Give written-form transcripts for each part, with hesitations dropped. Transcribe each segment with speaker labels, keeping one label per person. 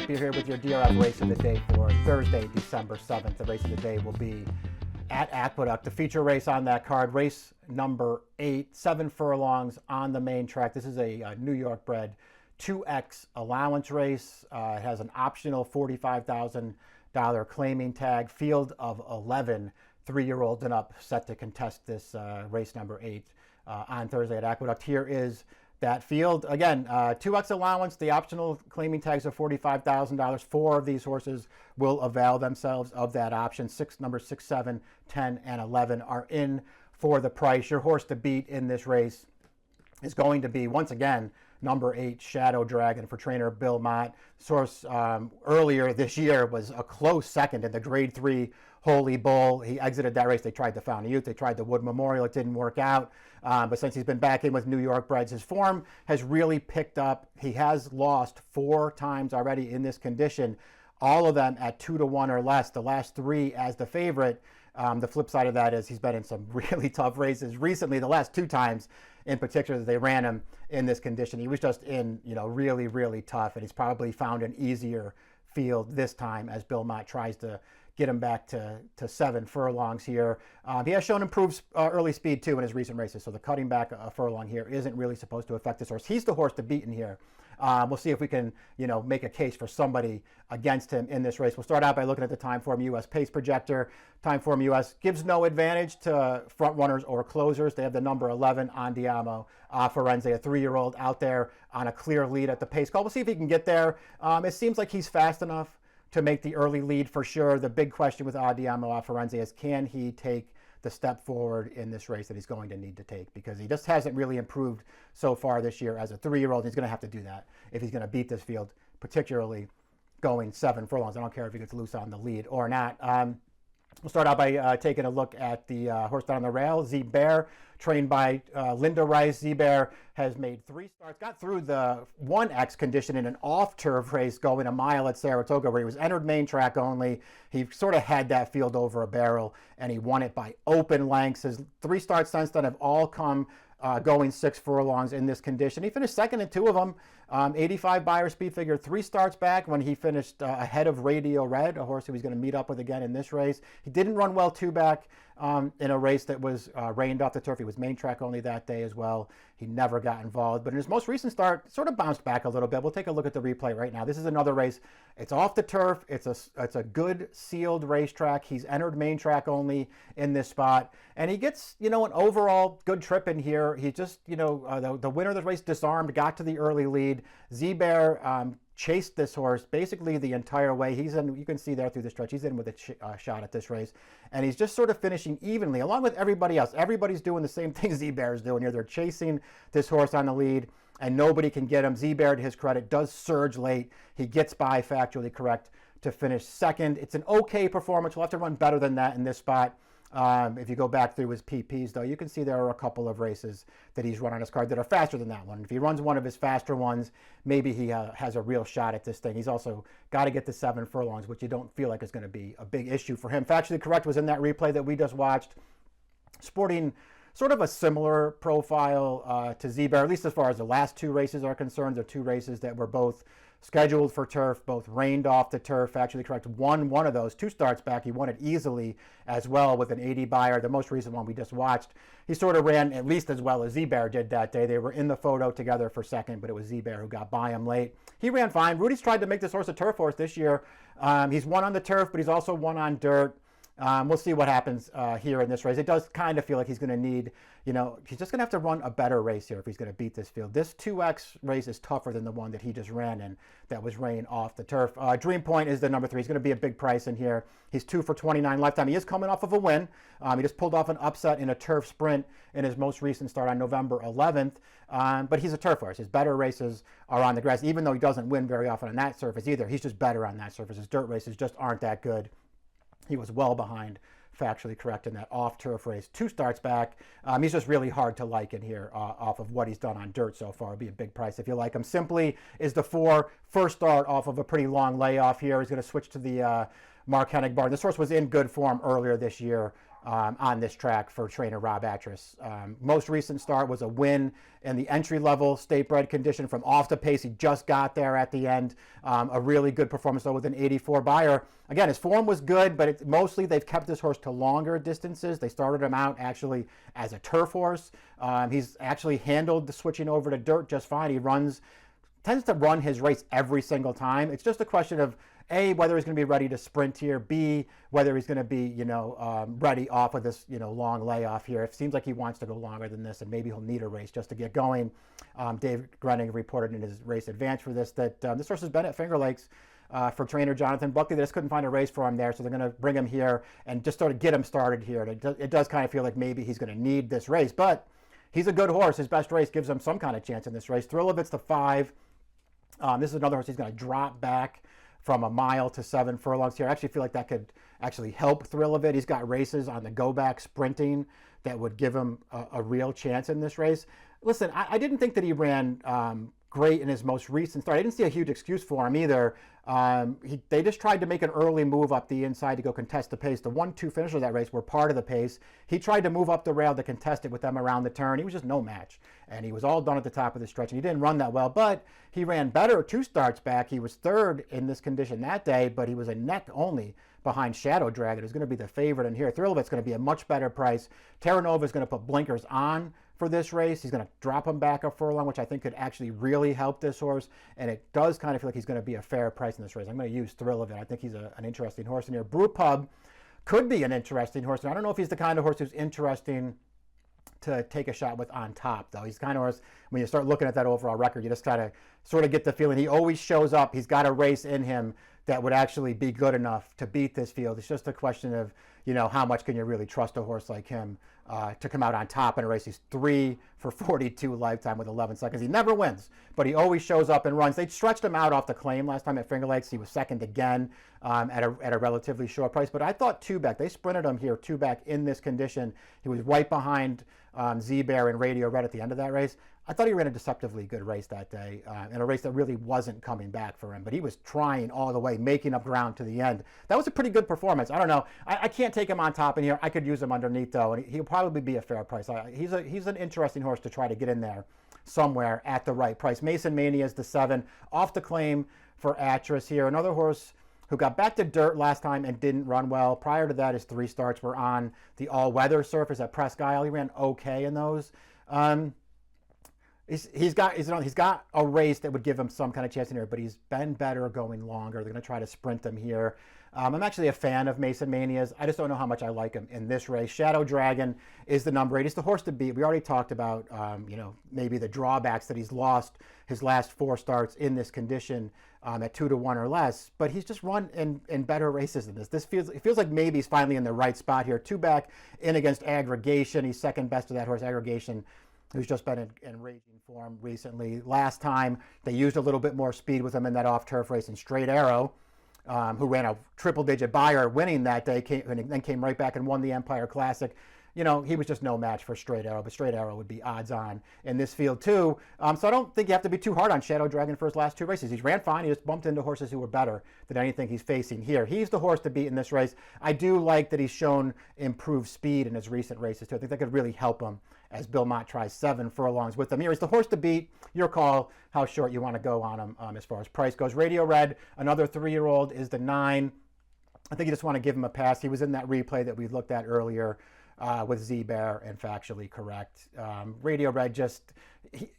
Speaker 1: Mike Beer here with your DRF race of the day for Thursday, December 7th. The race of the day will be at Aqueduct. The feature race on that card, race number 8, 7 furlongs on the main track. This is a New York bred 2X allowance race. It has an optional $45,000 claiming tag. Field of 11 3-year-olds and up set to contest this race number 8 on Thursday at Aqueduct. Here is that field. Again, 2X allowance, the optional claiming tags of $45,000. 4 of these horses will avail themselves of that option. Numbers 6, 7, 10, and 11 are in for the price. Your horse to beat in this race is going to be, once again, number 8, Shadow Dragon for trainer Bill Mott. Source earlier this year was a close second in the Grade 3 Holy Bull. He exited that race. They tried the Fountain Youth. They tried the Wood Memorial. It didn't work out. But since he's been back in with New York breds, his form has really picked up. He has lost 4 times already in this condition, all of them at 2-1 or less. The last 3 as the favorite. The flip side of that is he's been in some really tough races recently. The last 2 times in particular that they ran him in this condition, he was just in, really, really tough. And he's probably found an easier field this time as Bill Mott tries to get him back to 7 furlongs here. He has shown improved early speed too in his recent races, so the cutting back a furlong here isn't really supposed to affect this horse. He's the horse to beat in here. We'll see if we can, make a case for somebody against him in this race. We'll start out by looking at the Timeform US pace projector. Timeform US gives no advantage to front runners or closers. They have the number 11 Andiamo Firenze, a 3-year-old out there on a clear lead at the pace call. We'll see if he can get there. It seems like he's fast enough to make the early lead for sure. The big question with Andiamo Firenze is, can he take the step forward in this race that he's going to need to take, because he just hasn't really improved so far this year as a 3-year-old. He's going to have to do that if he's going to beat this field, particularly going 7 furlongs. I don't care if he gets loose on the lead or not. We'll start out by taking a look at the horse down on the rail, Z-Bear, trained by Linda Rice. Z-Bear has made 3 starts, got through the 1X condition in an off-turf race going a mile at Saratoga where he was entered main track only. He sort of had that field over a barrel, and he won it by open lengths. His 3 starts since then have all come going 6 furlongs in this condition. He finished second in 2 of them. 85 Beyer speed figure, 3 starts back when he finished ahead of Radio Red, a horse who he's going to meet up with again in this race. He didn't run well 2 back in a race that was rained off the turf. He was main track only that day as well. He never got involved, but in his most recent start, sort of bounced back a little bit. We'll take a look at the replay right now. This is another race. It's off the turf. It's a good sealed racetrack. He's entered main track only in this spot, and he gets, an overall good trip in here. He just, the winner of the race disarmed, got to the early lead. Z-Bear chased this horse basically the entire way. He's in, you can see there through the stretch, he's in with a shot at this race, and he's just sort of finishing evenly along with everybody else. Everybody's doing the same thing Z-Bear is doing here. They're chasing this horse on the lead, and nobody can get him. Z-Bear, to his credit, does surge late. He gets by factually correct to finish second. It's an okay performance. We'll have to run better than that in this spot. If you go back through his PPs, though, you can see there are a couple of races that he's run on his card that are faster than that one. If he runs one of his faster ones, maybe he has a real shot at this thing. He's also got to get to 7 furlongs, which you don't feel like is going to be a big issue for him. Factually Correct was in that replay that we just watched, sporting sort of a similar profile to Z-Bear, at least as far as the last 2 races are concerned. They're 2 races that were both scheduled for turf, both rained off the turf. Actually Correct won one of those 2 starts back. He won it easily as well with an 80 Beyer. The most recent one we just watched, he sort of ran at least as well as Z-Bear did that day. They were in the photo together for second, but it was Z-Bear who got by him late. He ran fine. Rudy's tried to make this horse a turf horse this year. He's won on the turf, but he's also won on dirt. We'll see what happens here in this race. It does kind of feel like he's going to need, he's just going to have to run a better race here if he's going to beat this field. This 2X race is tougher than the one that he just ran in that was rain off the turf. Dream Point is the number 3. He's going to be a big price in here. He's 2 for 29 lifetime. He is coming off of a win. He just pulled off an upset in a turf sprint in his most recent start on November 11th. But he's a turf horse. His better races are on the grass, even though he doesn't win very often on that surface either. He's just better on that surface. His dirt races just aren't that good. He was well behind Factually Correct in that off-turf race 2 starts back. He's just really hard to like in here off of what he's done on dirt so far. It'll be a big price if you like him. Simply is the 4, first start off of a pretty long layoff here. He's going to switch to the Mark Hennig barn. This horse was in good form earlier this year. on this track for trainer Rob Atras. Most recent start was a win in the entry-level state-bred condition from off the pace. He just got there at the end. A really good performance, though, with an 84 Beyer. Again, his form was good, but mostly they've kept this horse to longer distances. They started him out actually as a turf horse. He's actually handled the switching over to dirt just fine. He tends to run his race every single time. It's just a question of A, whether he's going to be ready to sprint here, B, whether he's going to be, ready off of this, long layoff here. It seems like he wants to go longer than this, and maybe he'll need a race just to get going. Dave Grenning reported in his race advance for this that this horse has been at Finger Lakes for trainer Jonathan Buckley. They just couldn't find a race for him there, so they're going to bring him here and just sort of get him started here. And it does kind of feel like maybe he's going to need this race, but he's a good horse. His best race gives him some kind of chance in this race. Thrill of It's the 5. This is another horse he's going to drop back from 1 mile to 7 furlongs here. I actually feel like that could actually help Thrill of It. He's got races on the go-back sprinting that would give him a real chance in this race. Listen, I didn't think that he ran great in his most recent start. I didn't see a huge excuse for him either. They just tried to make an early move up the inside to go contest the pace. The 1-2 finishers of that race were part of the pace. He tried to move up the rail to contest it with them around the turn. He was just no match. And he was all done at the top of the stretch. And he didn't run that well, but he ran better 2 starts back. He was 3rd in this condition that day, but he was a neck only behind Shadow Dragon, who's going to be the favorite in here. Thrill of It's going to be a much better price. Terra Nova is going to put blinkers on for this race. He's going to drop him back a furlong, which I think could actually really help this horse. And it does kind of feel like he's going to be a fair price in this race. I'm going to use Thrill of It. I think he's an interesting horse in here. Brew Pub could be an interesting horse. And I don't know if he's the kind of horse who's interesting to take a shot with on top, though. He's kind of horse, when you start looking at that overall record, you just kind of sort of get the feeling he always shows up. He's got a race in him that would actually be good enough to beat this field. It's just a question of, how much can you really trust a horse like him to come out on top in a race? He's 3 for 42 lifetime with 11 seconds. He never wins, but he always shows up and runs. They stretched him out off the claim last time at Finger Lakes. He was 2nd again at a relatively short price, but I thought 2-back. They sprinted him here 2-back in this condition. He was right behind Z-Bear and Radio Red at the end of that race. I thought he ran a deceptively good race that day in a race that really wasn't coming back for him, but he was trying all the way, making up ground to the end. That was a pretty good performance. I don't know. I can't take him on top in here. I could use him underneath, though, and he'll probably be a fair price. He's an interesting horse to try to get in there somewhere at the right price. Mason Mania is the 7. Off the claim for Atras here. Another horse who got back to dirt last time and didn't run well. Prior to that, his 3 starts were on the all-weather surface at Presque Isle. He ran okay in those. He's got a race that would give him some kind of chance in here, but he's been better going longer. They're going to try to sprint him here. I'm actually a fan of Mason Mania's. I just don't know how much I like him in this race. Shadow Dragon is the number 8. He's the horse to beat. We already talked about, maybe the drawbacks that he's lost his last 4 starts in this condition at 2-1 or less. But he's just run in better races than this. It feels like maybe he's finally in the right spot here. 2-back in against Aggregation. He's 2nd best to that horse, Aggregation, who's just been in raging form recently. Last time, they used a little bit more speed with him in that off-turf race in Straight Arrow, who ran a triple-digit Beyer winning that day, and then came right back and won the Empire Classic. He was just no match for Straight Arrow, but Straight Arrow would be odds-on in this field, too. So I don't think you have to be too hard on Shadow Dragon for his last 2 races. He's ran fine. He just bumped into horses who were better than anything he's facing here. He's the horse to beat in this race. I do like that he's shown improved speed in his recent races, too. I think that could really help him as Bill Mott tries 7 furlongs with him. Here, he's the horse to beat. Your call how short you want to go on him as far as price goes. Radio Red, another 3-year-old, is the 9. I think you just want to give him a pass. He was in that replay that we looked at earlier with Z-Bear and Factually Correct. Radio Red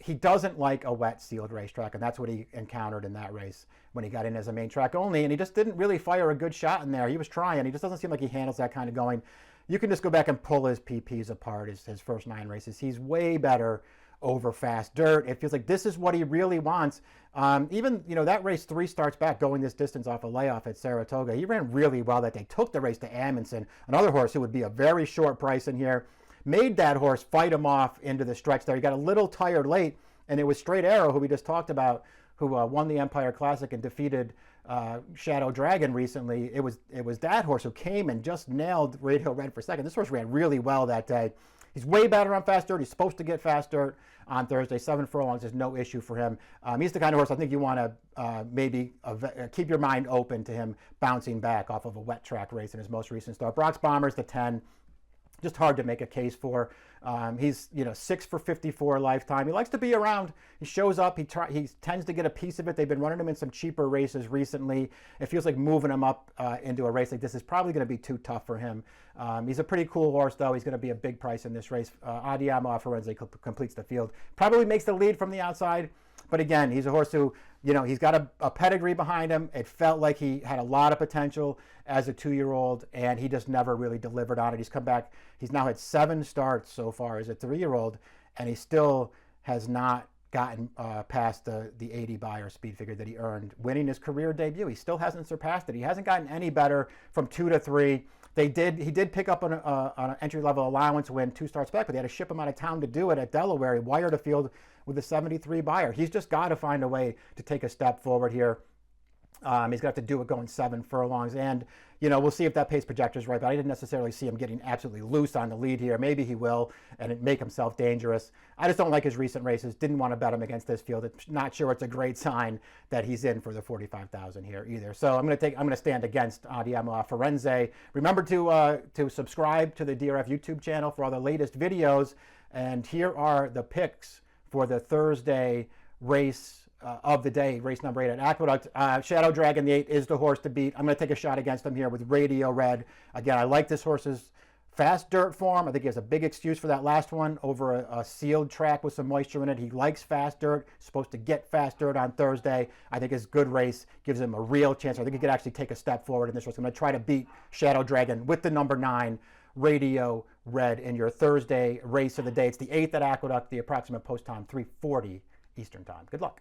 Speaker 1: he doesn't like a wet sealed racetrack, and that's what he encountered in that race when he got in as a main track only, and he just didn't really fire a good shot in there. He was trying. He just doesn't seem like he handles that kind of going. You can just go back and pull his PPs apart, his first 9 races. He's way better over fast dirt. It feels like this is what he really wants. Even, that race 3 starts back going this distance off a layoff at Saratoga. He ran really well that day. Took the race to Amundsen, another horse who would be a very short price in here. Made that horse fight him off into the stretch there. He got a little tired late, and it was Straight Arrow, who we just talked about, who won the Empire Classic and defeated Shadow Dragon recently. It was that horse who came and just nailed Radio Red for 2nd. This horse ran really well that day. He's way better on fast dirt. He's supposed to get fast dirt on Thursday. 7 furlongs is no issue for him. He's the kind of horse I think you want to maybe keep your mind open to him bouncing back off of a wet track race in his most recent start. Brock's Bombers, the 10. just hard to make a case for. He's 6 for 54 lifetime. He likes to be around. He shows up. He tends to get a piece of it. They've been running him in some cheaper races recently. It feels like moving him up into a race like this is probably going to be too tough for him. He's a pretty cool horse, though. He's going to be a big price in this race. Andiamo Firenze completes the field. Probably makes the lead from the outside. But again, he's a horse who, he's got a pedigree behind him. It felt like he had a lot of potential as a 2-year-old, and he just never really delivered on it. He's come back. He's now had 7 starts so far as a 3-year-old, and he still has not gotten past the 80 Beyer speed figure that he earned winning his career debut. He still hasn't surpassed it. He hasn't gotten any better from 2 to 3. He did pick up on an entry-level allowance win 2 starts back, but they had to ship him out of town to do it at Delaware. He wired a field with a 73 Beyer. He's just got to find a way to take a step forward here. He's going to have to do it going 7 furlongs. And, we'll see if that pace projector is right, but I didn't necessarily see him getting absolutely loose on the lead here. Maybe he will and make himself dangerous. I just don't like his recent races. Didn't want to bet him against this field. Not sure it's a great sign that he's in for the 45,000 here either. So I'm going to stand against Andiamo Firenze. Remember to subscribe to the DRF YouTube channel for all the latest videos. And here are the picks for the Thursday race of the day, race number 8 at Aqueduct. Shadow Dragon, the 8, is the horse to beat. I'm going to take a shot against him here with Radio Red. Again, I like this horse's fast dirt form. I think he has a big excuse for that last one over a sealed track with some moisture in it. He likes fast dirt. Supposed to get fast dirt on Thursday. I think his good race gives him a real chance. I think he could actually take a step forward in this race. I'm going to try to beat Shadow Dragon with the number 9, Radio Red, in your Thursday race of the day. It's the 8th at Aqueduct. The approximate post time, 3:40 Eastern Time. Good luck.